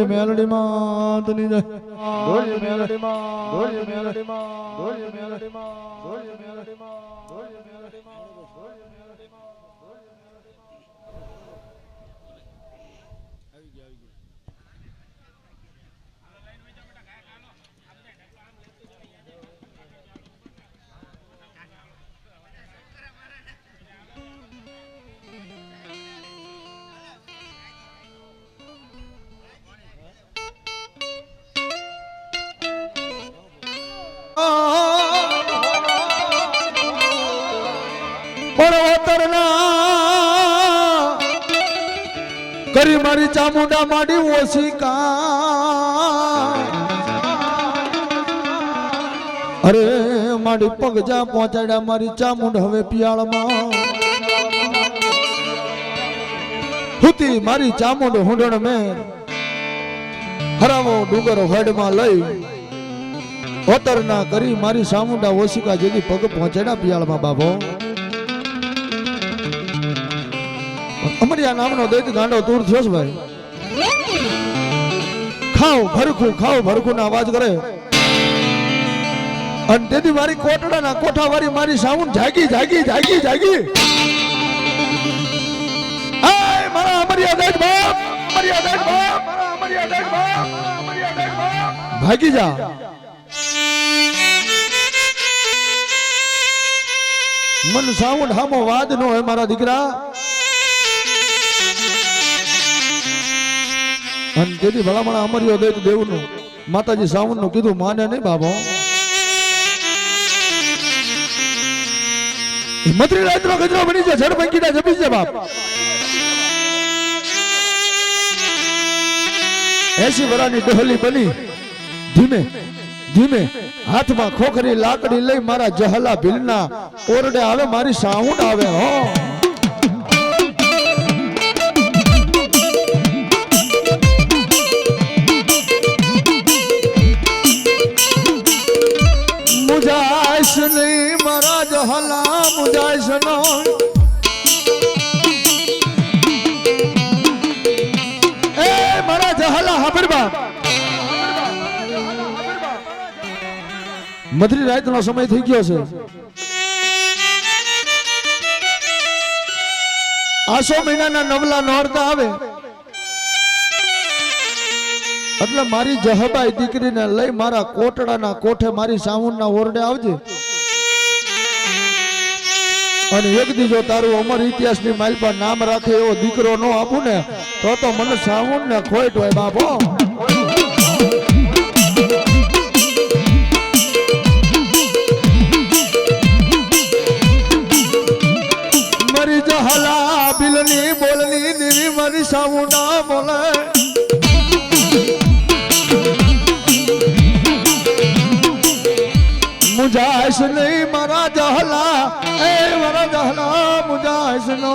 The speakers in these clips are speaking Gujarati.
મેલડી માતની જય બોલ્યો મેલડી માં બોલ્યો મેલડી માં બોલ્યો મેલડી માં બોલ્યો મેલડી માં બોલ્યો મેલડી માં બોલ્યો મેલડી માં કરી મારી ચામુંડા માડી ઓશિકા અરે મારી પગજા પહોંચાડ્યા મારી ચામુંડ હવે પિયાળમાં હુતી મારી ચામુંડ હુંડણ મેં હરાવો ડુંગર હોડમાં લઈ ઓતરના કરી મારી ચામુંડા ઓશિકા જેની પગ પહોંચાડ્યા પિયાળમાં બાબો અમરિયા નામનો દૈત ગાંડો દૂર થયો છે ભાઈ ખાવ ભરખું ના અવાજ કરે અને તેથી મારી કોટડાના કોઠા વાળી મારી સાઉન્ડ જાગી આય મારા અમરિયા દૈત બાપ ભાગી જા મન સાઉન્ડ હામો વાદ નો હોય મારા દીકરા અને તેથી ભલામણા અમર્યો દૈત દેવનું માતાજી સાવન નું કીધું માને નહીં બાબો મત્રી રાતનો ગજરો બની જાય જડ પંકીડા જપી છે બાપ 80 વરાની ડહલી બની ધીમે ધીમે હાથમાં ખોખરી લાકડી લઈ મારા જહલા ભીલના ઓરડે આવે મારી સાઉન્ડ આવે હો મુજાઈશ નહીં મારા જહલા મુજાઈશ નો એ મારા જહલા હાબરબા મધરી રાતનો સમય થઈ ગયો છે આસો મહિનાના નવલા નોરતા આવે એટલે મારી જહબાઈ દીકરીને લઈ મારા કોટડાના કોઠે મારી સાઉન્ડના ઓરડે આવજે અને એક દીજો તારું અમર ઇતિહાસની માઇલ પર નામ રાખે એવો દીકરો નો આપું ને તો મને સાઉન્ડ ને ખોટ હોય બાપો મારી જહલા બિલની બોલની નીરી મારી સાઉન્ડા બોલે મુજાઈશ નહીં મારા જહલા એ મારા જહલા મુજાઈશ નો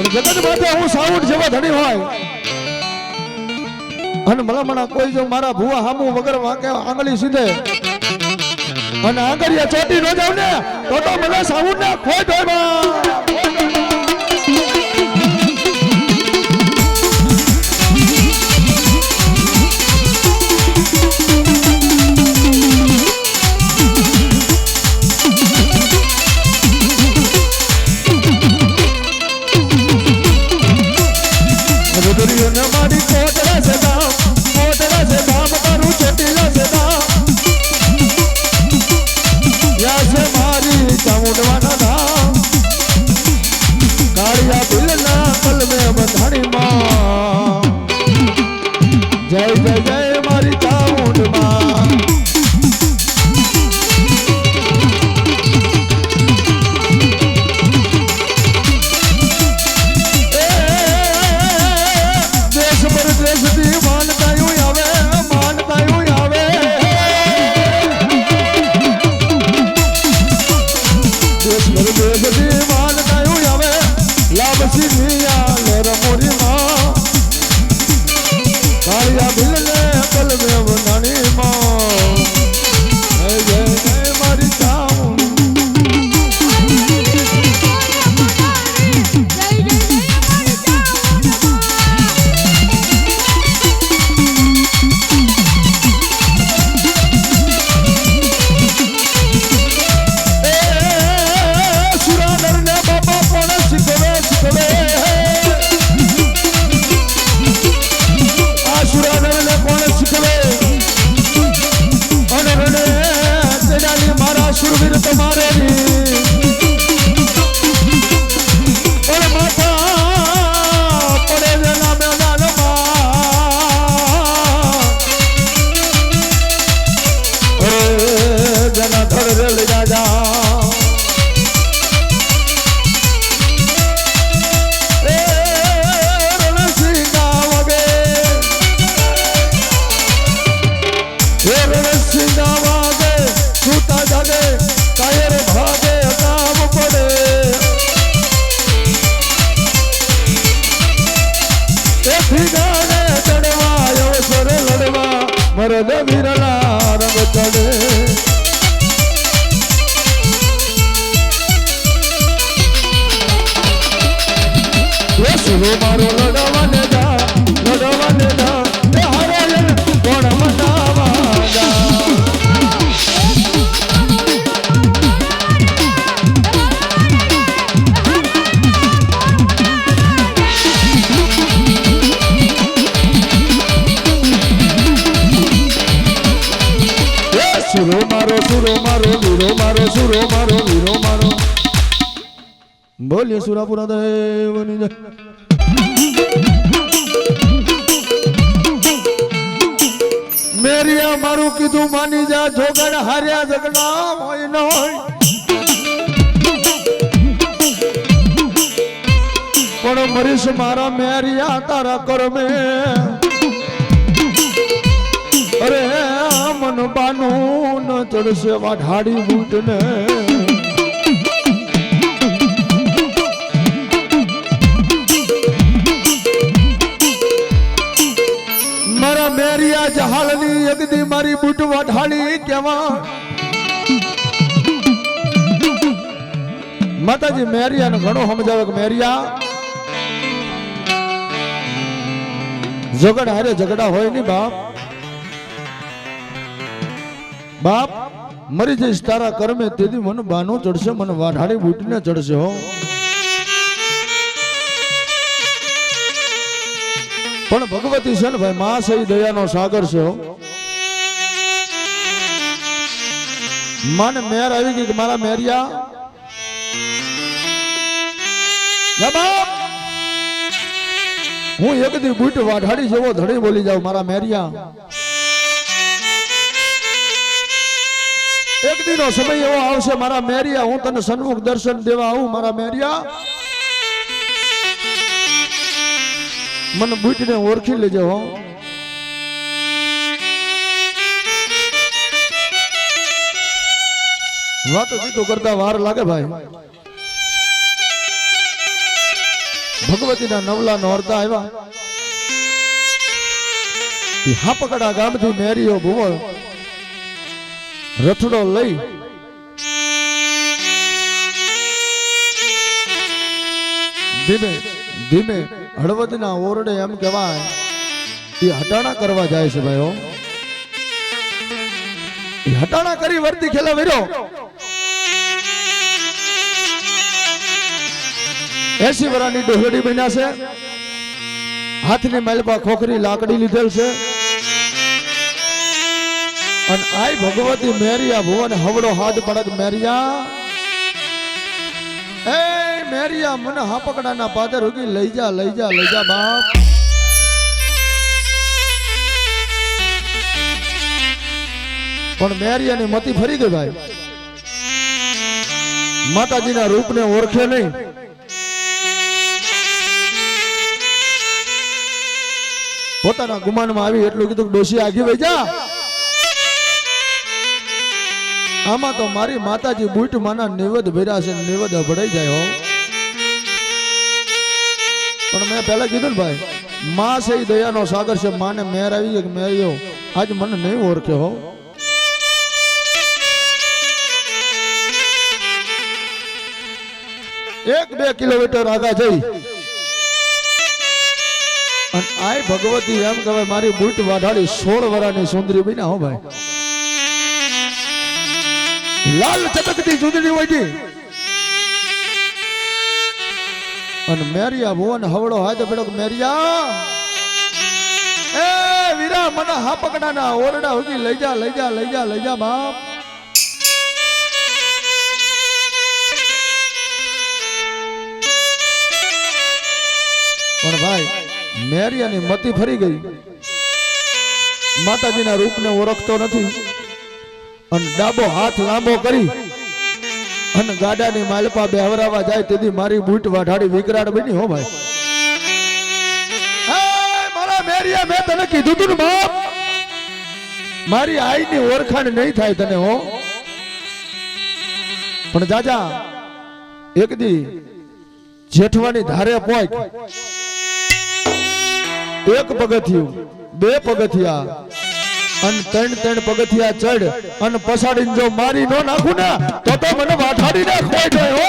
જગત માટે હું સાઉન્ડ જેવા ધણી હોય અને ભલામણા કોઈ જો મારા ભુવા હામું વગર વાંકે આંગળી સીધે અને આંગળીએ ચોટી ન જાવ ને તો મને સાઉન્ડ ને ખોટ હોય ધડ રેલ રાજા મરદ વિરલા રંગ ચડે સુરો મારો લડવાને જા એ હારે કોણ મનાવા જા સુરો મારો વીરો મારો બોલીએ સુરાપુરા દેવની જય મેરિયા મારું કીધું માની જા જોગણ હાર્યા ઝગડા હોય ન હોય પણ મરીશ મારા મેરિયા તારા કરમે અરે મન બાનું ન ચડશે વાઢાડી બૂટ ને મારા મેરિયા જહાલની એકદી મારી બૂટ વાઢાડી કેવા માતાજી મેરિયાને ઘણો સમજાવે કે મેરિયા ઝઘડા હારે ઝઘડા હોય નહીં બાપ મરી જઈશ તારા કર્મે તેથી મને બાનો ચડશે મને વાઢાડી બૂટીને ચડશે હો પણ ભગવતી છે ને ભાઈ માં સહી દયાનો સાગર છે હો માને મેર આવી ગઈ કે મારા મેરિયા બાપ હું એક દી બૂટ વાઢાડી જેવો ધડી બોલી જાઉં મારા મેરિયા એક દિનો સમય એવો આવશે મારા મેરિયા હું તને સન્મુખ દર્શન દેવા આવું મારા મેરિયા મને બૂટને ઓળખી લેજે હો વાતો જીતો કરતા વાર લાગે ભાઈ ભગવતીના નવલા નોરતા આવ્યા હાપકડા ગામથી મેરિયો ભુવળ રથડો લઈ ધીમે ધીમે હળવદના ઓરડે એમ કહેવાય એ હટાણા કરવા જાય છે ભાઈઓ એ હટાણા કરી વર્તી ખેલા વીરો 80 વર્ષની ડોહડી બન્યા છે હાથની માલપા ખોખરી લાકડી લીધેલ છે અને આઈ ભગવતી મેરિયા ભુવન હવડો હાથ પડક મેરિયા એ મેરિયા મને હાપકડાના પાદર ઉગી લઈ જા બાપ પણ મેરિયાની મતી ફરી ગઈ ભાઈ માતાજીના રૂપને ઓળખે નહીં પોતાના ગુમાનમાં આવી એટલું કીધું ડોશી આગી વઈ જા આમાં તો મારી માતાજી બૂટ માના નિવેદ ભર્યા છે નિવેદ ભડાઈ જાય હો પણ મેં પહેલા કીધું ને ભાઈ માં છે દયાનો સાગર છે માને મેર આવી કે મેરિયો આજ મને નહીં ઓળખે હો એક 2 કિલોમીટર આગા જઈ અને આય ભગવતી એમ કહેવાય મારી બૂટ વાઢાડી 16 વર્ષની સુંદરી બન્યા હો ભાઈ લાલ ચટકતી ચૂંદડી વટી અને મેરિયા ભુવન હવડો હાથ પડ્યો મેરિયા એ વીરા મને હાપકડાના ઓરડા ઉગી લઈ જા બાપ પણ ભાઈ મેરિયાની મતી ફરી ગઈ માતાજીના રૂપને ઓળખતો નથી અને ડાબો હાથ લાંબો કરી અને ગાડાની માલપા બેહવરાવા જાય તેથી મારી બૂટ વાઢાડી વિકરાળ બની હો ભાઈ. મારા મેરિયા મેં તને કીધું તું ને બાપ મારી આઈની ઓળખાણ નહીં થાય તને હો. પણ જાજા એક દી જેઠવાની ધારે પોક એક પગથિયું બે પગથિયા અને ત્રણ પગથિયા ચડ અને પછાડીને જો મારી નો નાખું ને તો મને વાઠાડીને ખોઈ જાય હો.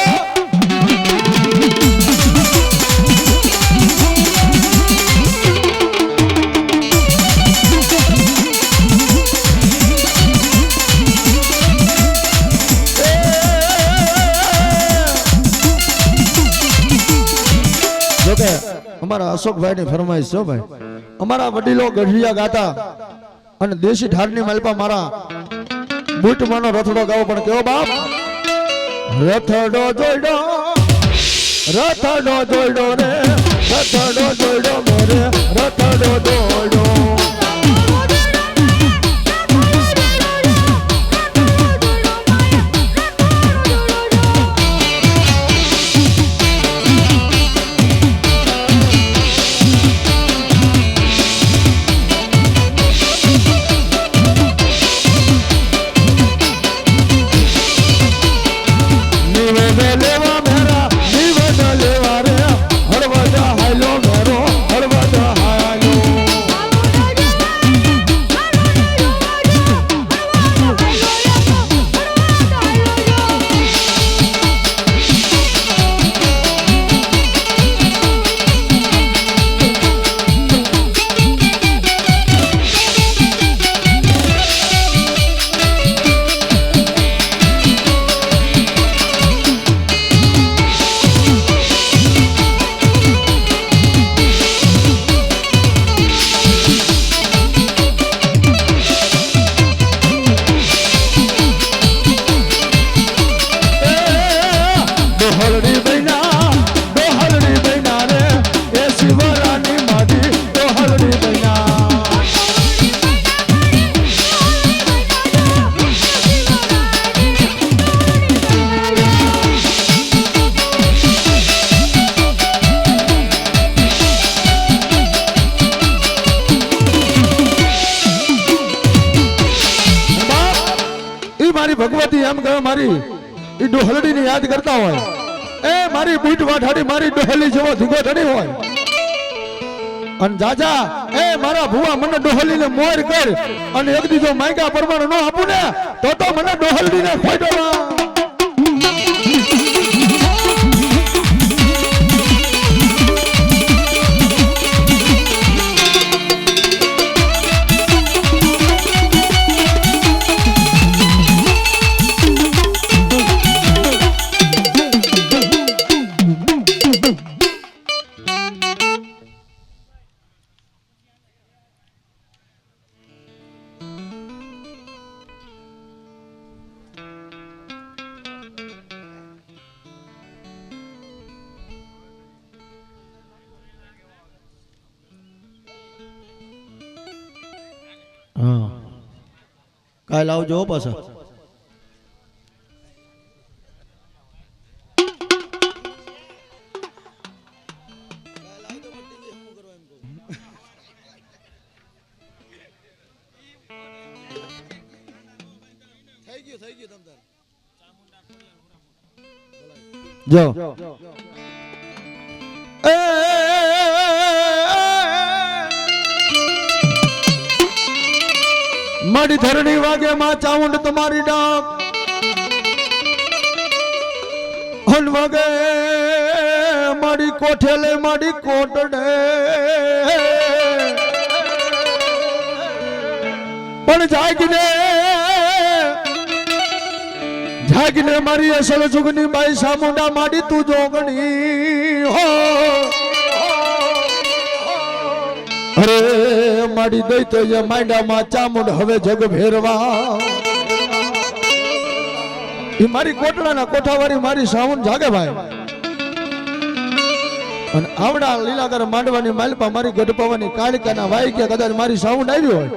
જોકે અમારા અશોકભાઈ ની ફરમાઈશ છો ભાઈ. અમારા વડીલો ગઢિયા ગાતા અને દેશી ઢારની માલપા મારા બૂટમાંનો રથડો ગાવો પણ કેવો બાપ રથડો જોડો રે રથડો જોડો મેરે રથડો જોડો. ભગવતી એમ કહે મારી ઈ ડોહલડી ની યાદ કરતા હોય એ મારી બૂટ વાઢાડી મારી ડોહલી જેવો ધીગો ધણી હોય અને જાજા એ મારા ભુવા મને ડોહલી ને મોર કર અને એક દીજો માયકા પરમાણ નો આપું ને તો મને ડોહલડી ને ખોઈડો ના. હા કાલ આવજો પાછા. જો મારી ધરણી વાગે માં ચાઉંડ તમારી ડાક હન વાગે મારી કોઠેલે મારી કોટડે પણ જાગીને મારી અસલ જુગની બાઈ સામુંડા માડી તું જોગણી હો. અરે માડી દઈ તો માંડામાં ચામુંડ હવે જગ ભેરવા ઈ મારી કોટડાના કોઠાવાળી મારી સામુંડ જાગે ભાઈ. અને આવડા લીલાગર માંડવાની માલપા મારી ગઢપાવાની કાળિકાના વાઈ કે કદાચ મારી સાઉન્ડ આવી હોય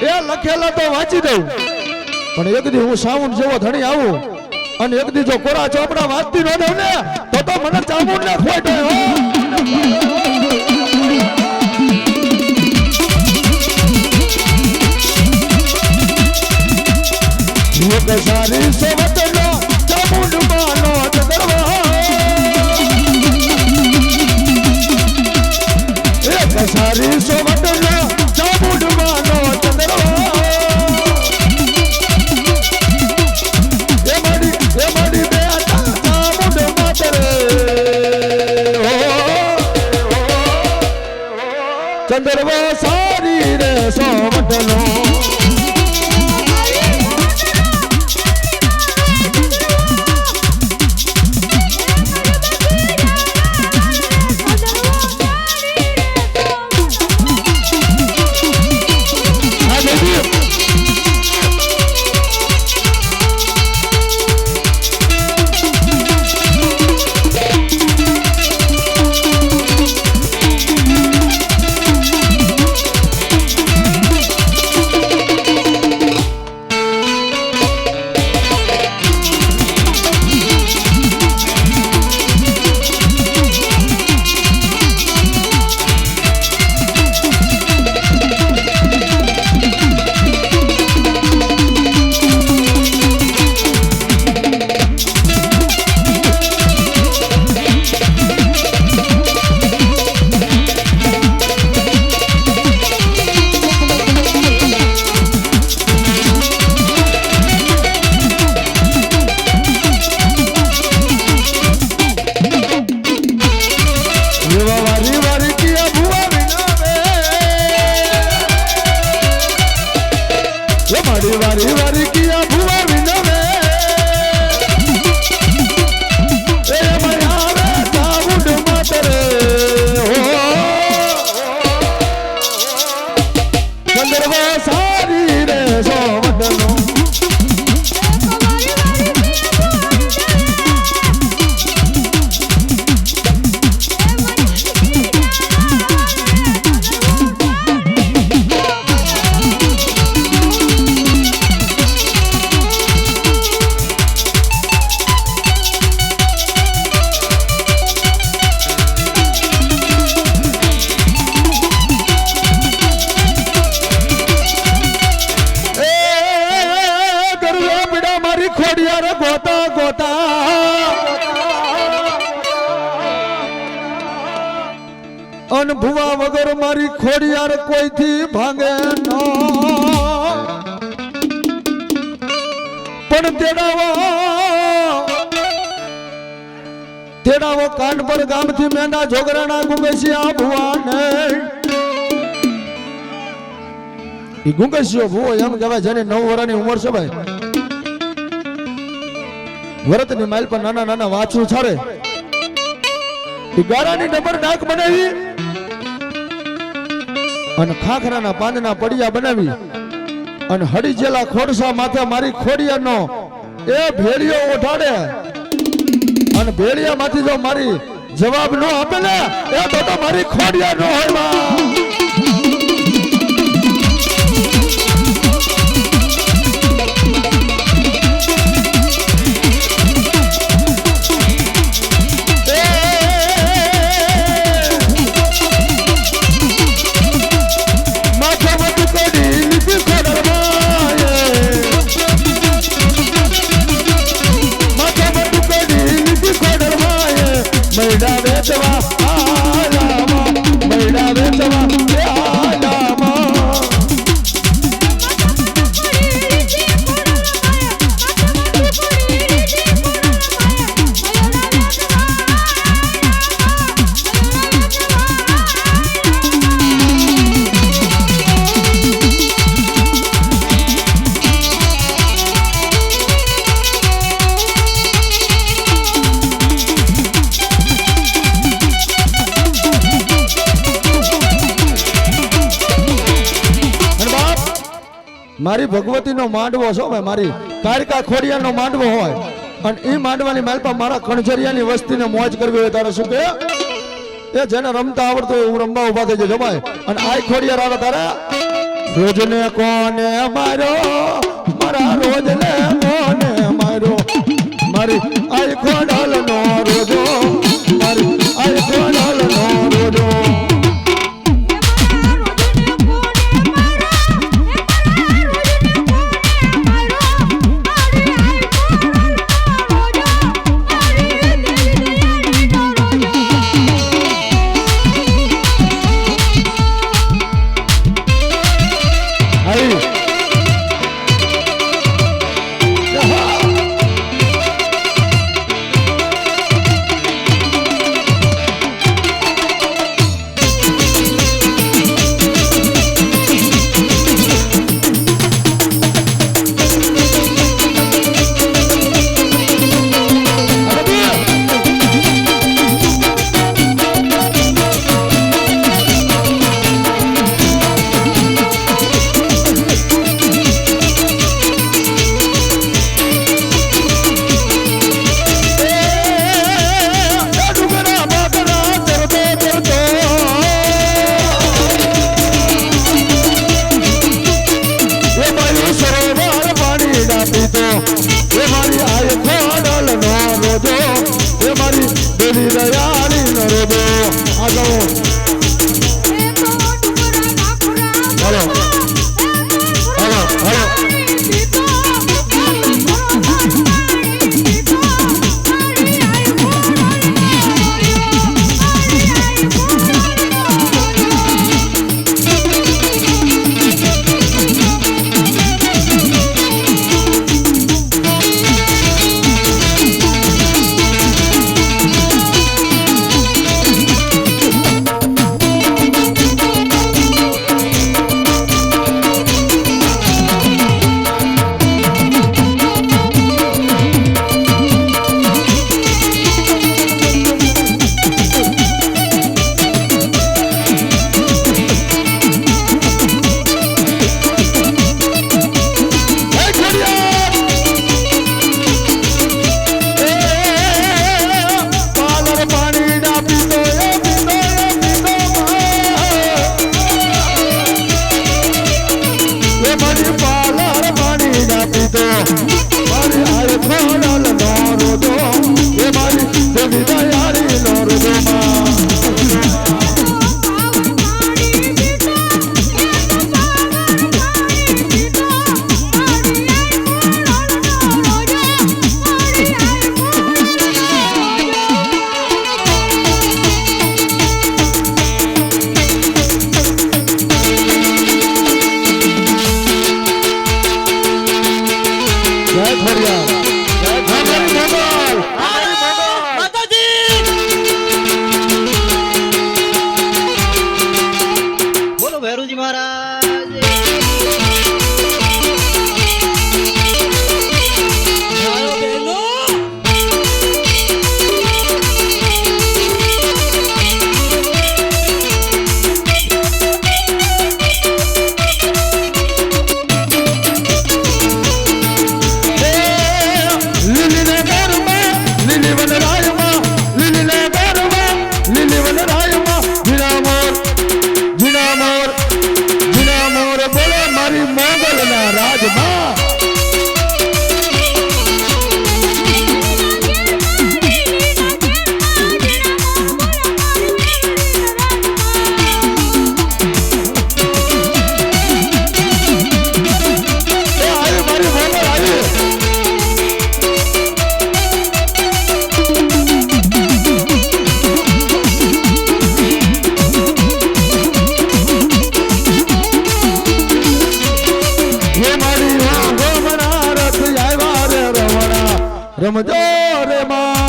એ લખેલા તો વાંચી દઉં પણ એક દી હું સાઉન્ડ જેવો ધણી આવું અને એક દી જો કોરા ચોપડા વાંચતી ન દઉં ને તો મને ચામુંડ ને ખોટ એક સારી સેવતનો ચામુંડ માનો ચંદ્રવા એક સારી સેવતનો ચામુંડ માનો ચંદ્રવા ચંદ્રવા સારી રે સોમટનો વારી વારી કિયા ભુવા વિનવે એ મયાવે ચામુંડ માતરે ચંદ્રવા સારી રે સોમટનો ગોતા ગોતા અન ભુવા વગર મારી ખોડિયાર કોઈથી ભાંગે ન પણ તેડાવો કાનપર ગામથી મેંડા જોગરાણા ગુંગસિયા ભુવાને ઈ ગુંગસિયો ભુવો એમ કહેવાય જેની 9 વર્ષની ઉંમર છે ભાઈ વરતની માઇલ પર નાના નાના વાછું છારે એ ગારાની ડબર ડાક બનાવી અને ખાખરાના પાંદના પડિયા બનાવી અને હડી જેલા ખોડસા માથે મારી ખોડિયાનો એ ભેળિયો ઓઢાડે અને ભેળિયામાંથી જો મારી જવાબ ન આપે ને એ તો મારી ખોડિયા ન હોય માં મારી ભગવતીનો માંડવો છો ભાઈ મારી કારકા ખોડિયાનો માંડવો હોય અને એ માંડવાની માલ પર મારા કણજરિયાની વસ્તીને મોજ કરવી હોય તારે શું કે એ જેને રમતા આવડતો હોય હું રમવા ઉભા થઈ જજો ભાઈ અને આ ખોડિયાર આવે તારે રોજને કોને મારો મારા રોજ જય ખોડિયાર જય ખોડિયાર માતાજી બોલો ભૈરુજી મહારાજ આયો બેનો રમજો રે માં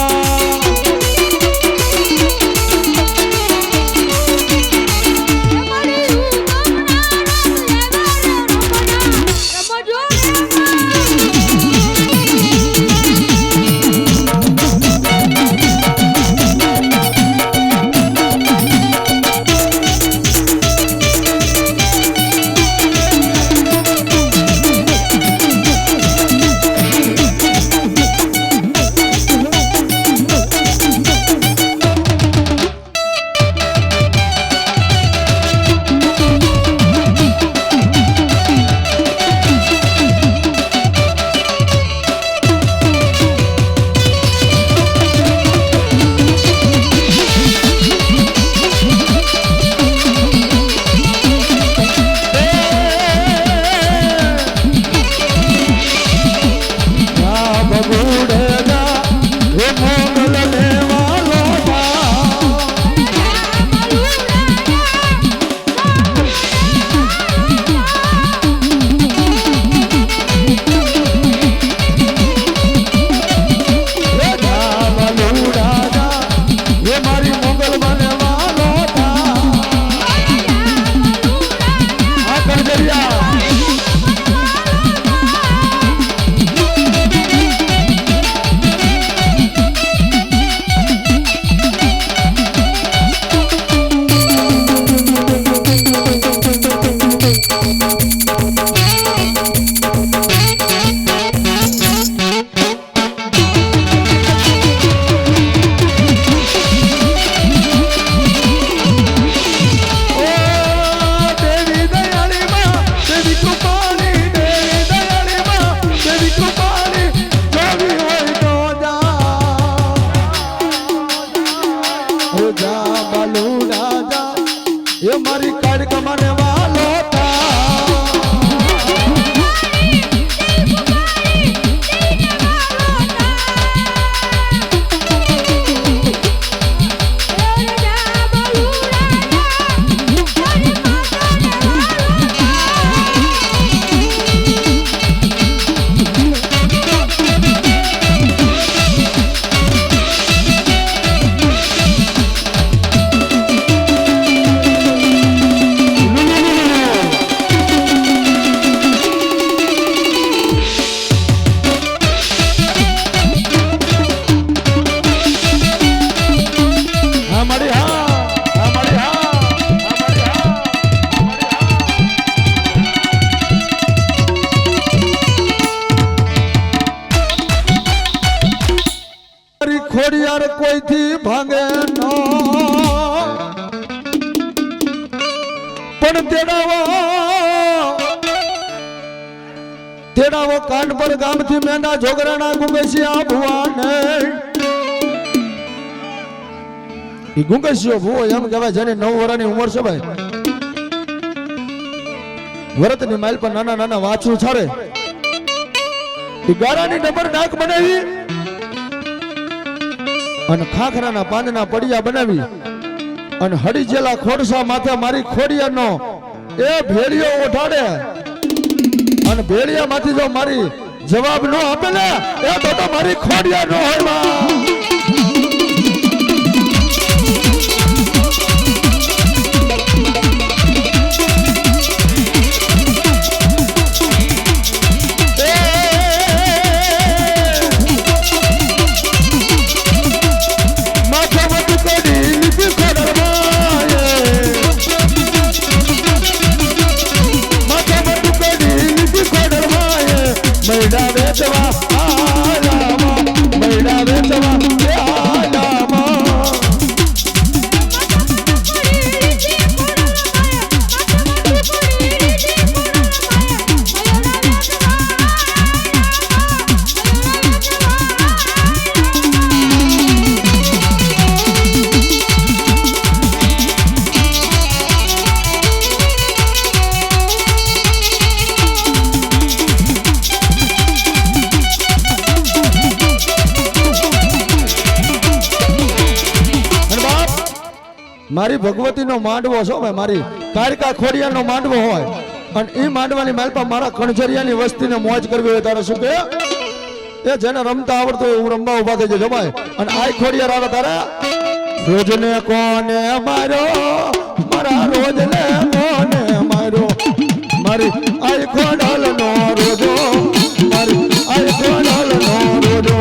મારી કાઢ કમાને વાલો ખોડિયાર કોઈથી ભાંગે નો પણ તેડાવો કાનપર ગામથી મેંડા જોગરાના ગુંગસિયા ભુવાને ઈ ગુંગસિયો ભુવો એમ કહેવાય જેની 9 વર્ષની ઉંમર છે ભાઈ વરતની માઇલ પર નાના નાના વાછું છારે ઈ ગારાની ડબર ડાક બનાવી અને ખાખરાના પાંદના પડિયા બનાવી અને હડી જેલા ખોડસા માથે મારી ખોડિયાનો એ ભેળિયો ઓઢાડે અને ભેળિયામાંથી જો મારી જવાબ ન આપે ને એ તો મારી ખોડિયા ન હોય માં મારી ભગવતીનો માંડવો છો ભાઈ મારી કારિકા ખોડિયાનો માંડવો હોય અને એ માંડવાની માલ પર મારા કણજરિયાની વસ્તીને મોજ કરવી હોય તારે શું કે એ જેને રમતા આવડતો હોય હું રમવા ઉભા થઈ જજો ભાઈ અને આ ખોડિયાર આવે તારે રોજને કોને મારો મારા રોજને કોને મારો મારી આ ખોડલનો રોજો મારી આ ખોડલનો રોજો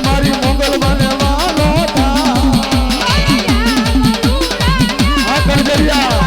મારી મોગલ મને વાલો થા આ કરજરિયા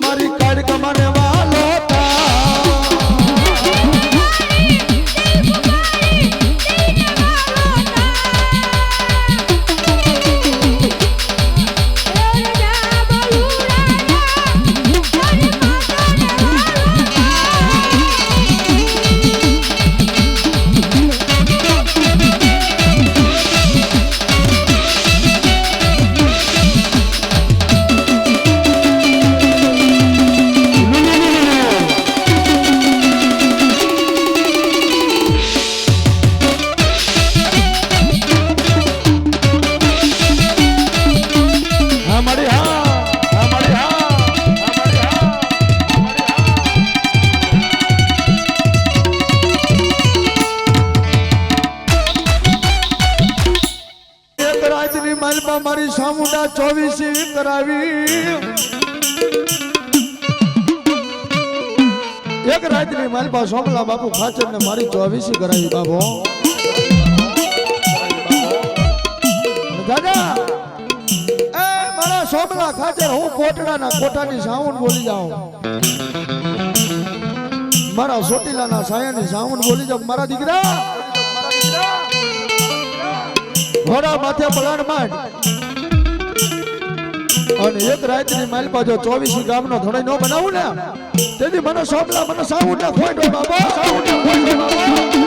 મારી કાઢ કમાને વાલો મારી સામુંડા 24 કરાવી એક રાતની માલપા સોમલા બાપુ ખાચર ને મારી 24 કરાવી બાબો દાદા એ મારા સોમલા ખાચર હું કોટડાના કોઠાની સાઉન્ડ બોલી જાઉં મારા સોટીલાના સાયાની સાઉન્ડ બોલી જાઉં મારા દીકરા ઘોડા માથે પલાણ માંડ અને એક રાતની માલપા જો 24 ગામનો ધોળાઈ ન બનાવું ને તેથી મને સોપલા મને સાઉન્ડ ના ખોટો બાબા સાઉન્ડ ના ખોટો બાબા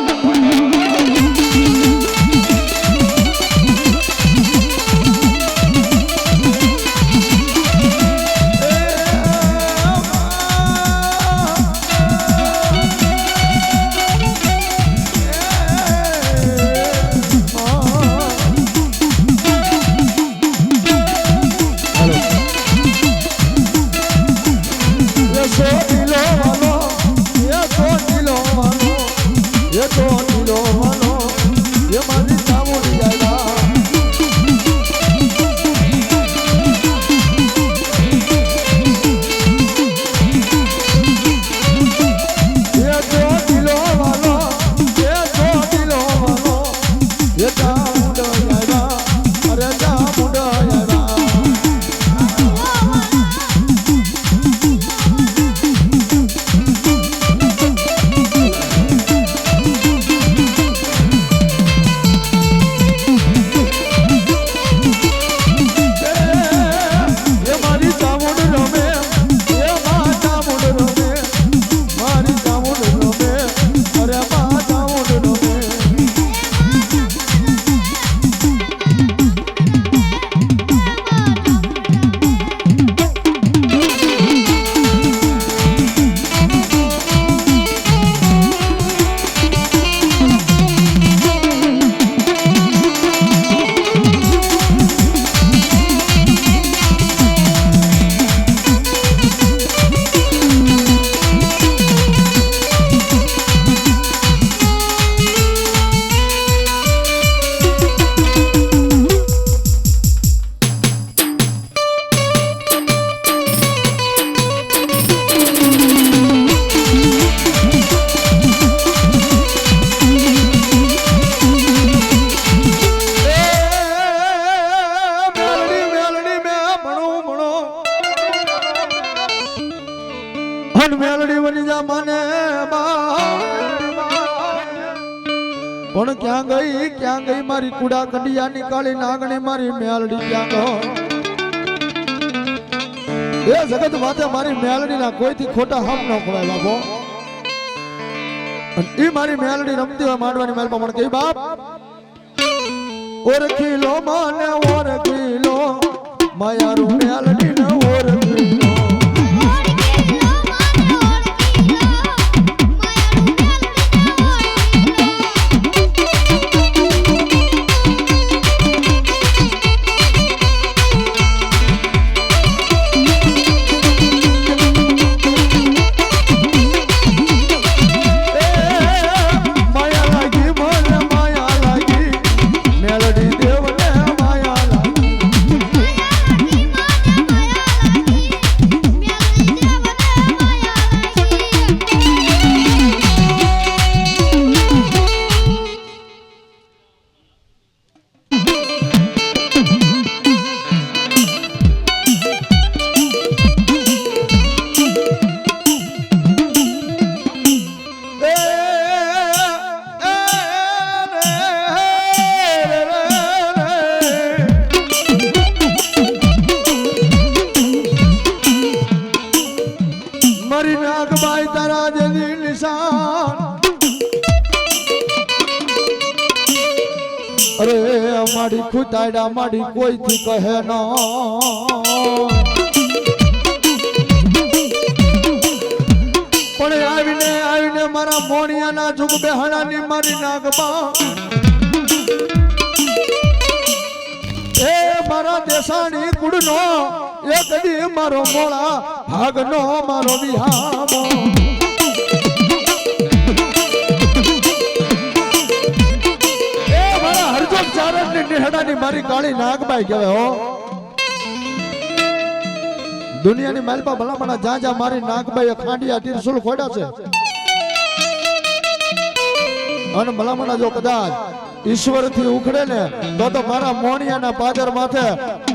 પણ ક્યાં ગઈ મારી કુડા કંડિયાની કાળી નાગણી મારી મેલડી ક્યાં ગો એ જગત માથે મારી મેલડીના કોઈથી ખોટા હમ ન ખવાય બાપો અને ઈ મારી મેલડી રમતી હોય માંડવાની મેલમાં પણ કઈ બાપ ઓરખી લો માને ઓરખી લો માયારું મેલડી ન ઓરખી લો. અરે અમારી ખુદાડા મારી કોઈથી કહે ન પણ આવીને આવીને મારા મોણિયાના જુગ બેહાણાની મારી નાગબા એ મારા દેસાણી કુડનો એ કદી મારો મોળા ભાગનો મારો વિહામો નિહડાની મારી કાળી નાગબાઈ કહેવાય હો. દુનિયાની માલપા ભલામણા જ્યાં જ્યાં મારી નાગબાઈ ખાંડિયા ત્રિશુલ ખોડ્યા છે અને ભલામણા જો કદાચ ઈશ્વર થી ઉખડે ને તો મારા મોણિયાના પાદર માથે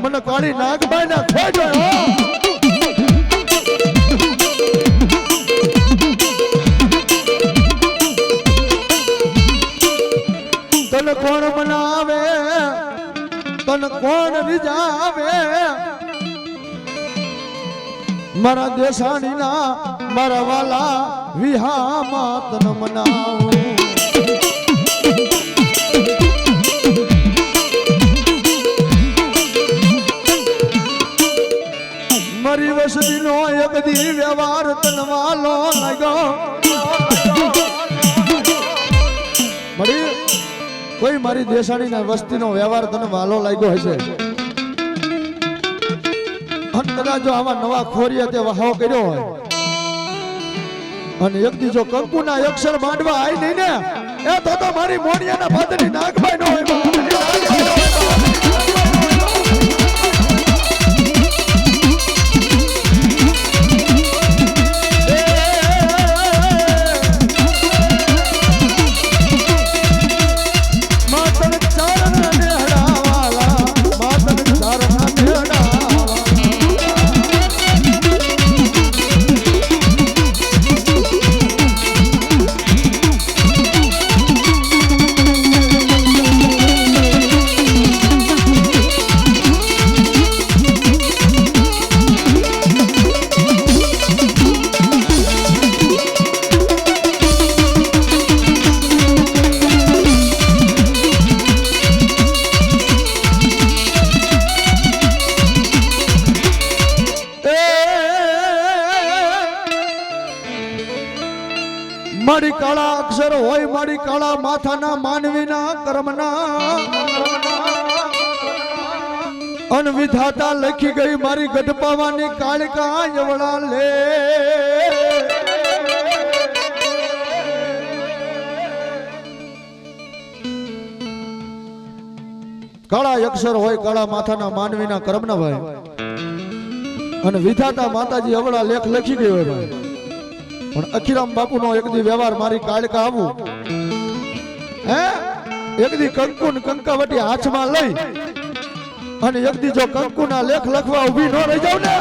મને કાળી નાગબાઈ ના ખોડ્યો હો. તને કોણ બનાવે તને કોણ રીજાવે મારા દેસાણીના મારા વાલા વિહામાં તને મનાવું. મારી વસતીનો એક દી વ્યવહાર તને વાલો લાગ્યો મળી કોઈ મારી દેસાણીના વસ્તીનો વ્યવહાર તને વાલો લાગ્યો હશે અને કદાચ જો આવા નવા ખોરિયા તે વહાવ કર્યો હોય અને એક દી જો કંકુના અક્ષર માંડવા આવી નહીં ને એ તો મારી મોણિયાના પાદરની નાગબાઈ નો હોય. મારી કાળા અક્ષર હોય મારી કાળા માથાના માનવીના કર્મના અનવિધાતા લખી ગઈ મારી ગઢપાવાની કાળકા એવડા લે કાળા અક્ષર હોય કાળા માથાના માનવીના કર્મના ભાઈ અને વિધાતા માતાજી અવળા લેખ લખી ગયો હોય ભાઈ. પણ અખીરામ બાપુ નો એક દી વ્યવહાર મારી કાળકા આવું હે એક દી કંકુ ને કંકાવટી હાથમાં લઈ અને એક દી જો કંકુ ના લેખ લખવા ઉભી ન રહી જાવ ને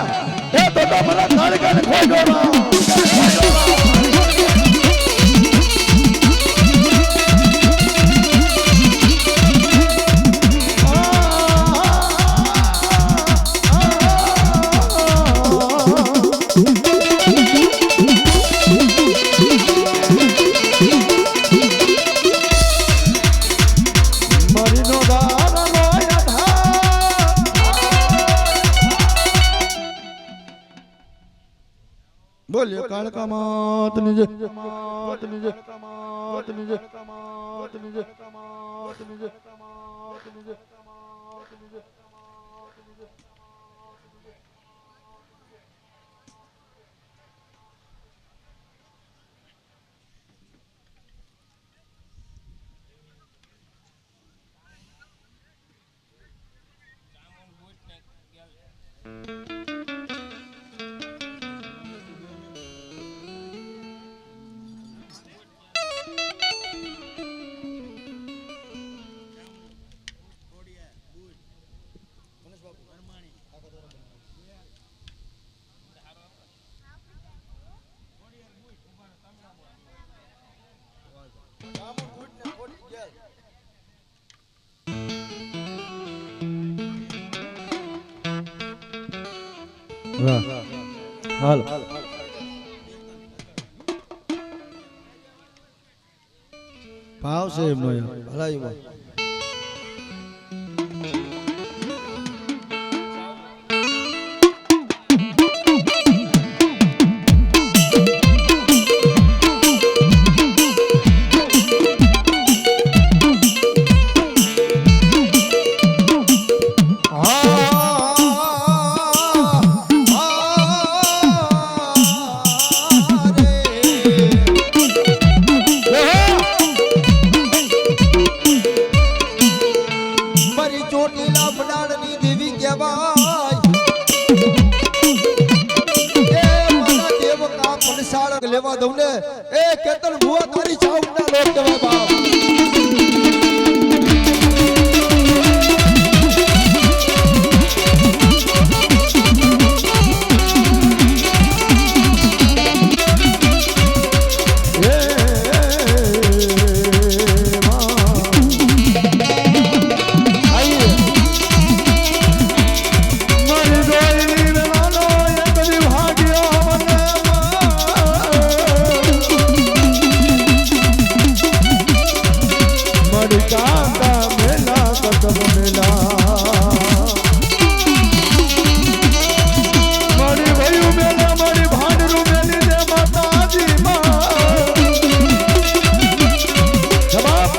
એ તો મારા કાળકા ને ખોઈ દો. બોલે કાળકા માતની જય માતની જય માતની જય માતની જય માતની જય માતની જય હાલ ભાવ છે એમનો ભલાઈમાં લેવા દઉં ને એ કેતન ભુવા તારી ચાઉના લોક કહેવાય બાપ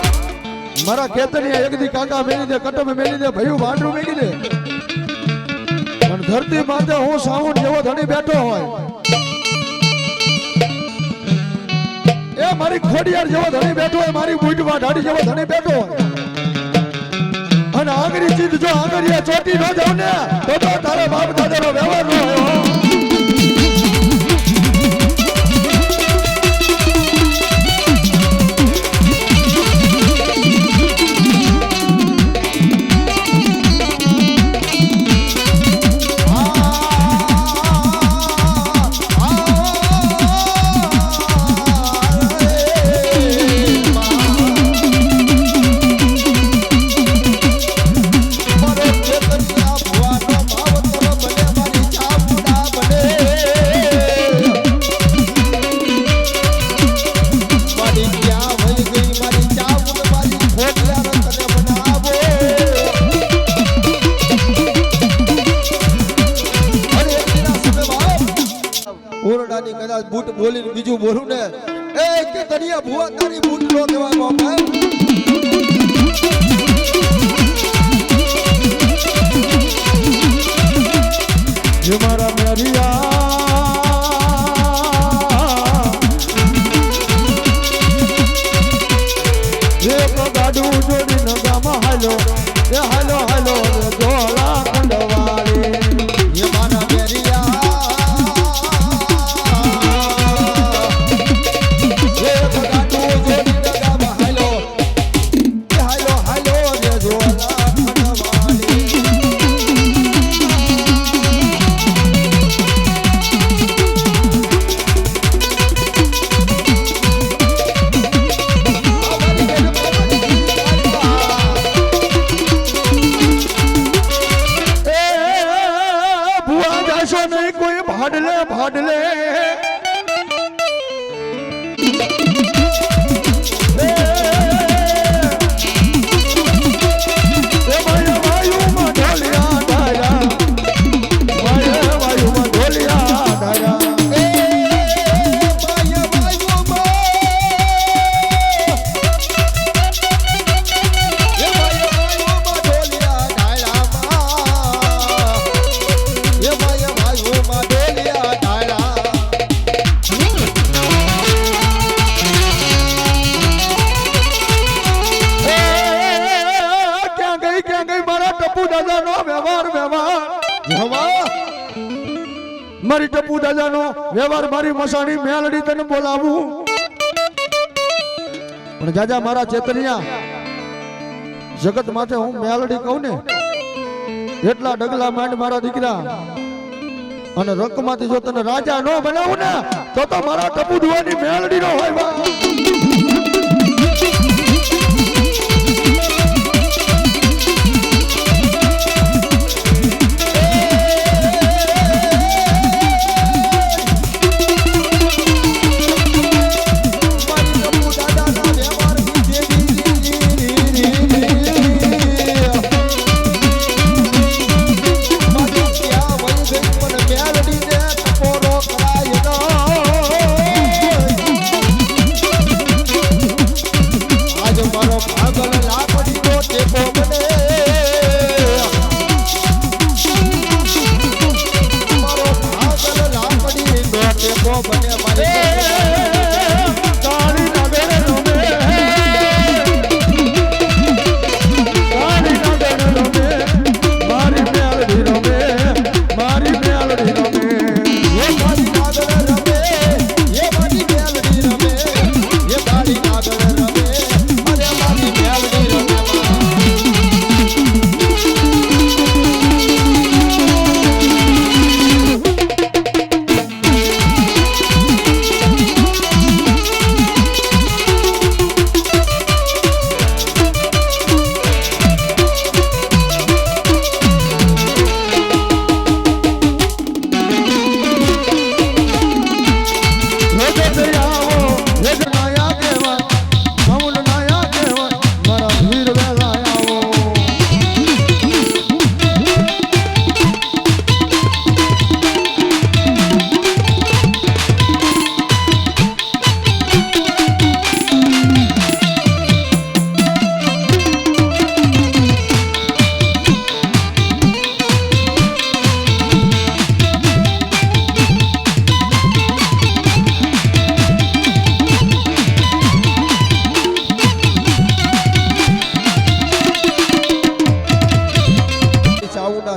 મારા ખેતરની એક દી કાકા મેલી દે કટો મેલી દે ભયું ભાંડરું મેલી દે પણ ધરતી માથે હું સાવણ જેવો ધણી બેઠો હોય એ મારી ખોડિયાર જેવો ધણી બેઠો હોય મારી બુટમાં ઢાડી જેવો ધણી બેઠો હોય અને આગરી ચીજ જો આગળીએ ચોટી ન જાવ ને તો તારા બાપ દાદાનો વ્યવહાર ન હોય ઓરડાની કદાચ બૂટ બોલીને બીજું બોલું ને એ કે તનિયા ભુવા તારી બૂટ નો કહેવાય બાપ હે મારા મેરિયા એક ગાડું જોડીને ગામાં હાલો એ હાલો હાલો જોલા કંડવાળી હે મારા મેરિયા ભાડલે ભાડલે વાયુમાં ઢોલિયા ડાયા વાયુમાં ઢોલિયા ડાયા જવા મારી ટપુ દાદાનો વ્યવહાર મારી મસાણી મેલડી તને બોલાવું પણ જાજા મારા ચેતરિયા જગત માથે હું મેલડી કહું ને એટલા ડગલા માંડ મારા દીકરા અને રંગમાંથી જો તને રાજા નો બનાવું ને તો મારા ટપુ ડુવાની મેલડી નો હોય બા.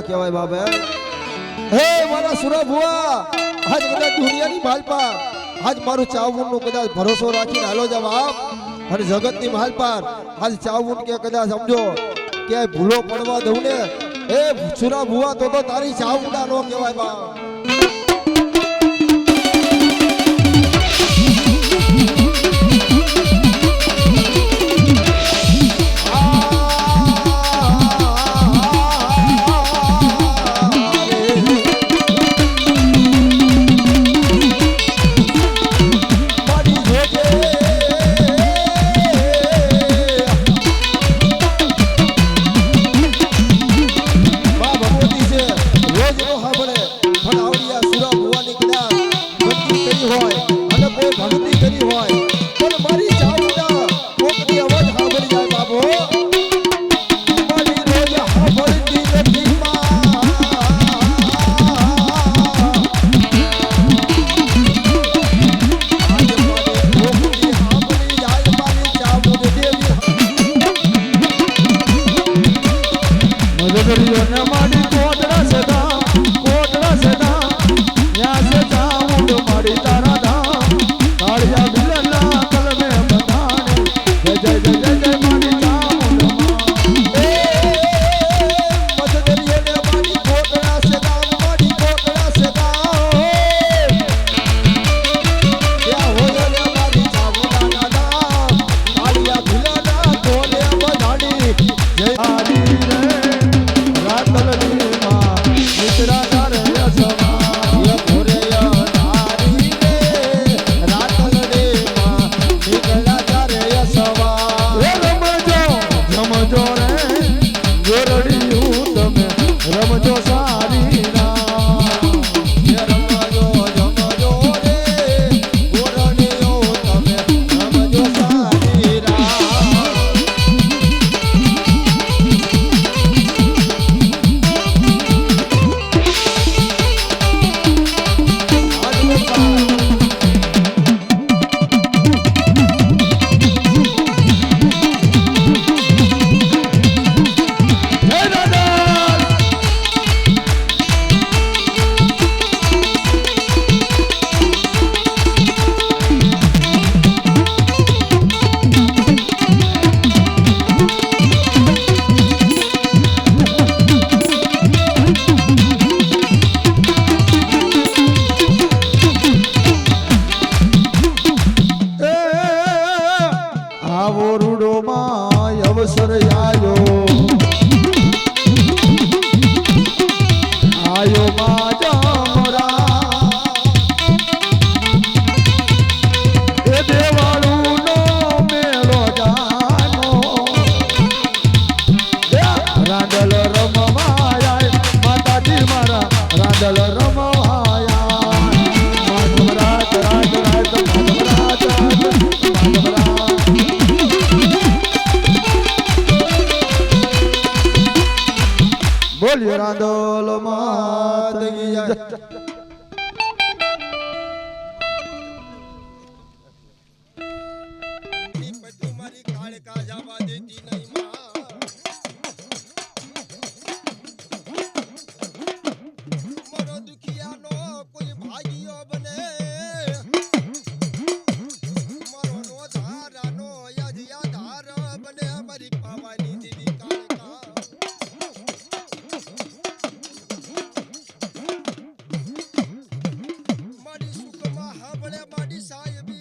કહેવાય બાબા. હે મારા સુરા ભુવા આજ કદાચ દુનિયાની માલપાર આજ મારું ચાવણનો કદાચ ભરોસો રાખીને હાલો જા બાપ અને જગતની માલપાર આજ ચાવણ કે કદાચ સમજો કે ભૂલો પડવા દઉં ને એ સુરા ભુવા તો તારી ચાવડા નો કહેવાય બાપ. પણ જમરા એ દેવાળું નો મેળો જાનો રાંદલ રમવાયા માતાજી મારા રાંદલ રમવાયા માધવરાજ રાજ રાજ માધવરાજ માધવરાજ બોલ્યો રાંદલ માત કી જય મારી કાળકા જવા દેતી નહીં મારો દુખિયાનો કોઈ ભાગ્યો બને મારો નો ધારાનો યજ્યા ધાર બને મારી પાવાની દેવી કાળકા મારી સુખમાં હાબળે મારી સાહેબી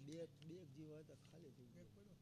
બે જીવ હતા ખાલી થઈ ગયા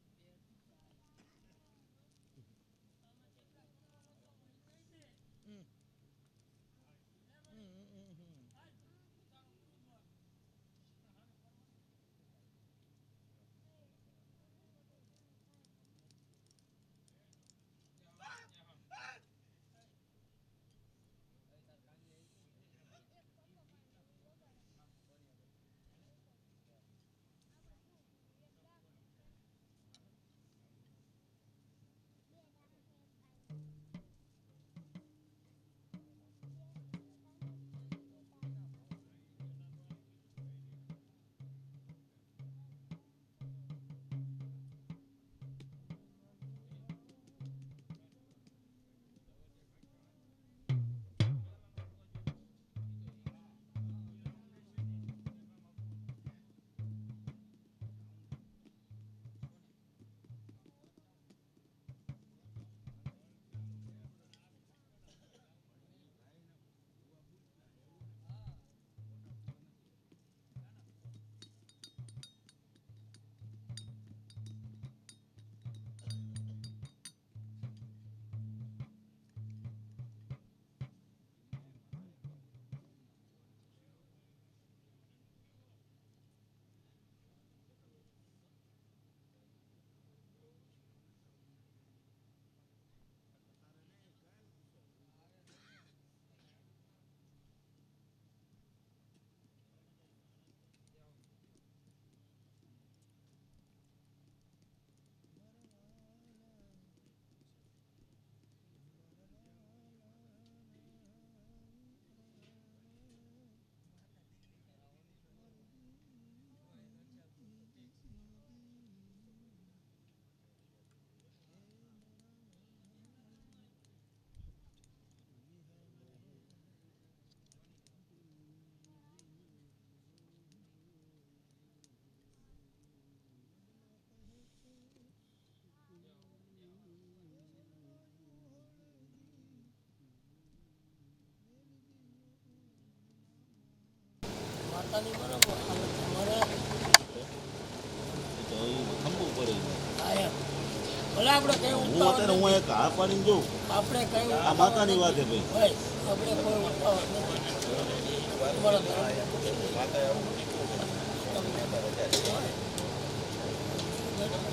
આપણે કઈ હું ઉતાવળ અત્યારે હું એક હા પાડીને જોઉં આપણે કઈ આ માતાની વાત છે ભાઈ ભાઈ આપણે કોઈ ઉતાવળ નથી તમારા ધર્મ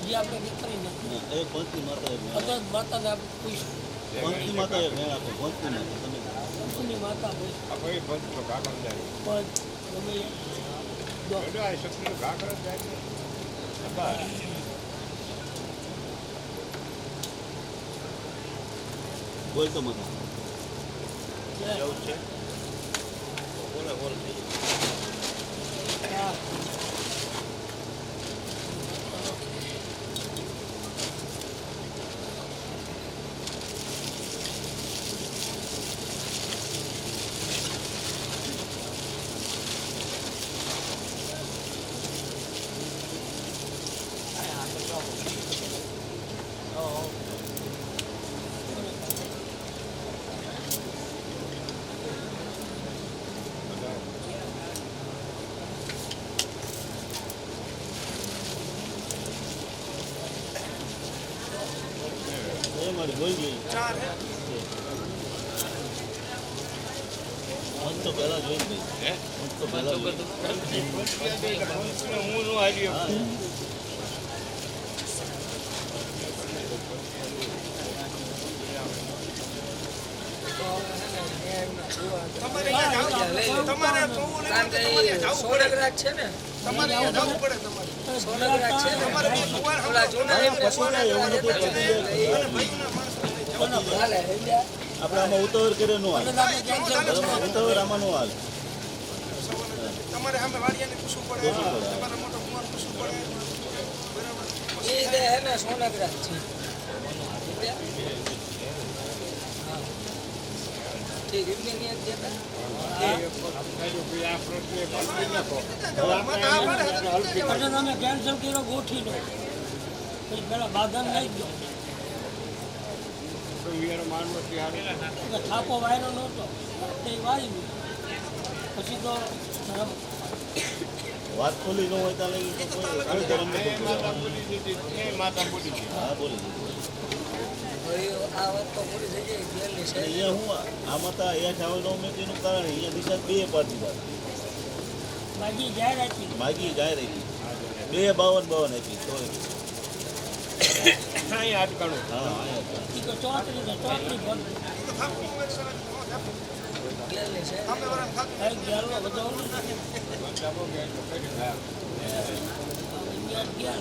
જે આપણે કરી નથી એ પંચની માતા એક અત્યારે માતાને આપણે પૂછ્યું પંચની માતા એક મેં આપો પંચની માતા તમે પંચની માતા પૂછ્યું પણ ગમે એ જો બોલ તો મને હા. એ મારી બોલ ગઈ મન તો પહેલા જોઈ ગઈ મન તો પહેલા સોનગરાજ છે ને તમારે અહીંયા જવું પડે તમારે સોનગરાજ છે ને ઓલા જૂના એમને સોનગરાજ હતા ને, હાલે, સમજ્યા? આપણે આમાં ઉતાવળ કરે નો હાલ અને આપણે cancel કરશું. ઉતાવળ આમાં નો હાલ તમારે સામે વાડિયાને પૂછવું પડે તમારે મોટો કુંવર પૂછવું પડે બરાબર એ જે હે ને સોનગરાજ છે સમજ્યા? હા. ઠીક એમની નિયત જે હતા. એટલે તમે કેન્સલ કર્યો ગોઠી લો પછી પેલા બાધન લઈ ગયો થાપો વાયરો નહોતો તે વાળી ગયો પછી તો વાત ખોલી ન હોય ત્યાં લઈ કોઈ ધર્મ હા બોલી હવે આ વાત તો પૂરી થઈ જાય ગયેલી છે અહીંયા હું આમાં તો અહીંયા ઠાવનો મેં તેનું કારણ અહીંયા દિશા બે પાડી દીધા બાકી જાહેરાત હતી. માગી ગાય રહી બે 52 આપી સોરી હા અહીંયા ઈ તો 34 ને 34 બંધ ગયેલી છે સામે વાળાને ખાતું કઈ ગયેલો બધો ગયા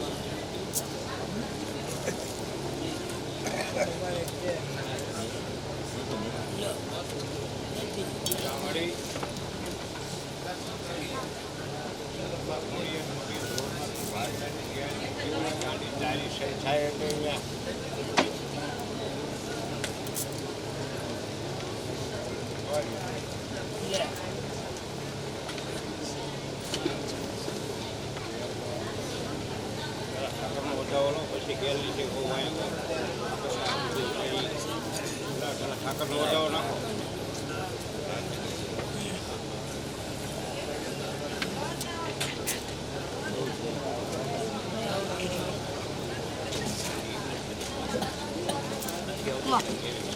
વાહ